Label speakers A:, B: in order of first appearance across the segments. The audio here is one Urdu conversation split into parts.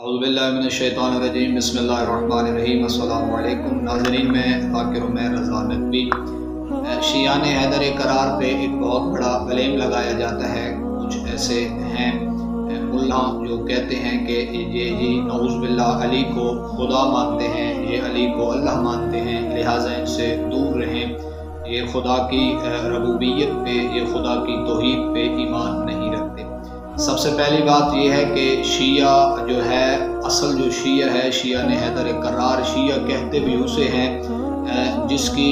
A: اعوذ باللہ من الشیطان الرجیم بسم اللہ الرحمن الرحیم السلام علیکم ناظرین، میں ذاکر عمیر رضا ندوی۔ شیعان حیدر قرار پہ ایک بہت بڑا کلیم لگایا جاتا ہے۔ کچھ ایسے ہیں ملا جو کہتے ہیں کہ یہ نعوذ باللہ علی کو خدا مانتے ہیں، یہ علی کو اللہ مانتے ہیں، لہٰذا ان سے دور رہیں، یہ خدا کی ربوبیت پہ، یہ خدا کی توحید پہ ایمان نہیں رکھتے۔ سب سے پہلی بات یہ ہے کہ شیعہ جو ہے، اصل جو شیعہ ہے، شیعہ نے حیدر قرار، شیعہ کہتے بھی اسے ہیں جس کی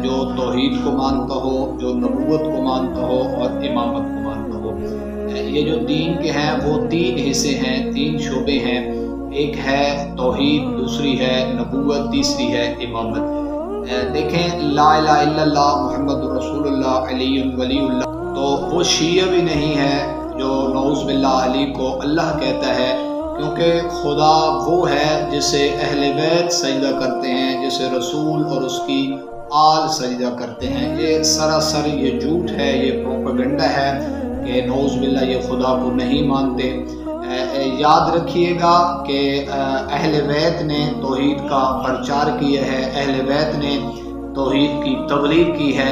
A: جو توحید کو مانتا ہو، جو نبوت کو مانتا ہو اور امامت کو مانتا ہو۔ یہ جو دین کے ہیں وہ تین حصے ہیں، تین شعبے ہیں، ایک ہے توحید، دوسری ہے نبوت، تیسری ہے امامت۔ دیکھیں، لا الہ الا اللہ محمد رسول اللہ علی ولی اللہ، تو وہ شیعہ بھی نہیں ہے جو نعوذ باللہ علی کو اللہ کہتا ہے، کیونکہ خدا وہ ہے جسے اہل بیت سجدہ کرتے ہیں، جسے رسول اور اس کی آل سجدہ کرتے ہیں۔ یہ سراسر یہ جھوٹ ہے، یہ پروپیگنڈا ہے کہ نعوذ باللہ یہ خدا کو نہیں مانتے۔ یاد رکھیے گا کہ اہل بیت نے توحید کا پرچار کیا ہے، اہل بیت نے توحید کی تبلیغ کی ہے۔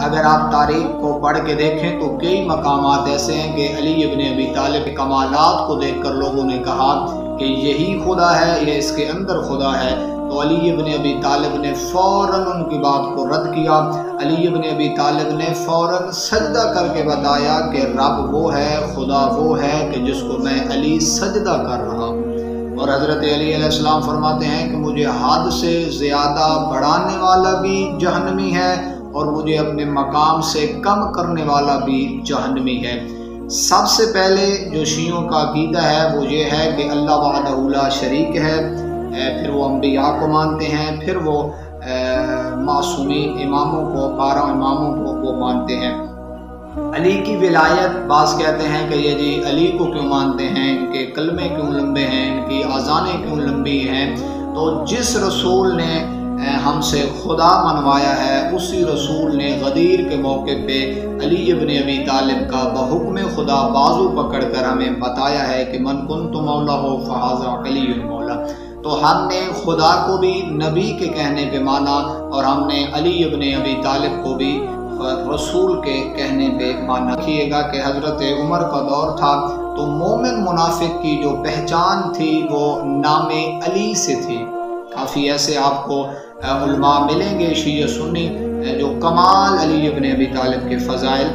A: اگر آپ تاریخ کو پڑھ کے دیکھیں تو کئی مقامات ایسے ہیں کہ علی ابن ابی طالب کے کمالات کو دیکھ کر لوگوں نے کہا کہ یہی خدا ہے، یہ اس کے اندر خدا ہے، تو علی ابن ابی طالب نے فوراً ان کی بات کو رد کیا۔ علی ابن ابی طالب نے فوراً سجدہ کر کے بتایا کہ رب وہ ہے، خدا وہ ہے کہ جس کو میں علی سجدہ کر رہا ہوں۔ اور حضرت علی علیہ السلام فرماتے ہیں کہ مجھے حد سے زیادہ بڑھانے والا بھی جہنمی ہے اور مجھے اپنے مقام سے کم کرنے والا بھی جہنمی ہے۔ سب سے پہلے جو شیعوں کا عقیدہ ہے وہ یہ ہے کہ اللہ وحدہ لا شریک ہے، پھر وہ انبیاء کو مانتے ہیں، پھر وہ معصومین اماموں کو، 12 اماموں کو وہ مانتے ہیں۔ علی کی ولایت، بعض کہتے ہیں کہ یہ جی علی کو کیوں مانتے ہیں، ان کے کلمے کیوں لمبے ہیں، ان کی آذانیں کیوں لمبی ہیں، تو جس رسول نے ہم سے خدا منوایا ہے اسی رسول نے غدیر کے موقع پہ علی ابن ابی طالب کا بحکم خدا بازو پکڑ کر ہمیں بتایا ہے کہ من کنت مولا ہو فہذا علی المولا۔ تو ہم نے خدا کو بھی نبی کے کہنے پہ مانا اور ہم نے علی ابن ابی طالب کو بھی رسول کے کہنے پہ مانا۔ دیکھیے گا کہ حضرت عمر کا دور تھا تو مومن منافق کی جو پہچان تھی وہ نام علی سے تھی۔ کافی ایسے آپ کو علماء ملیں گے شیعہ سنی جو کمال علی ابن ابی طالب کے فضائل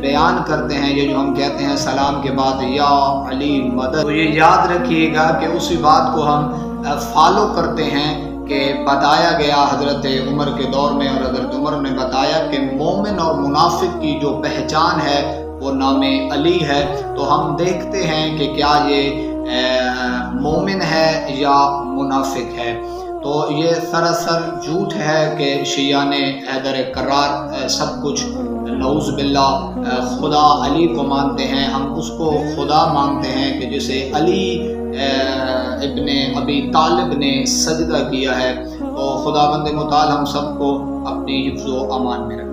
A: بیان کرتے ہیں۔ یہ جو ہم کہتے ہیں سلام کے بعد یا علی مدد، تو یہ یاد رکھیے گا کہ اسی بات کو ہم فالو کرتے ہیں کہ بتایا گیا حضرت عمر کے دور میں، اور حضرت عمر نے بتایا کہ مومن اور منافق کی جو پہچان ہے وہ نام علی ہے۔ تو ہم دیکھتے ہیں کہ کیا یہ مومن ہے یا منافق ہے۔ تو یہ سراسر جھوٹ ہے کہ شیعہ نے حیدر قرار سب کچھ نعوذ باللہ خدا علی کو مانتے ہیں، ہم اس کو خدا مانتے ہیں کہ جسے علی ابن ابی طالب نے سجدہ کیا ہے۔ تو خداوند متعال ہم سب کو اپنی حفظ و امان میں رکھے۔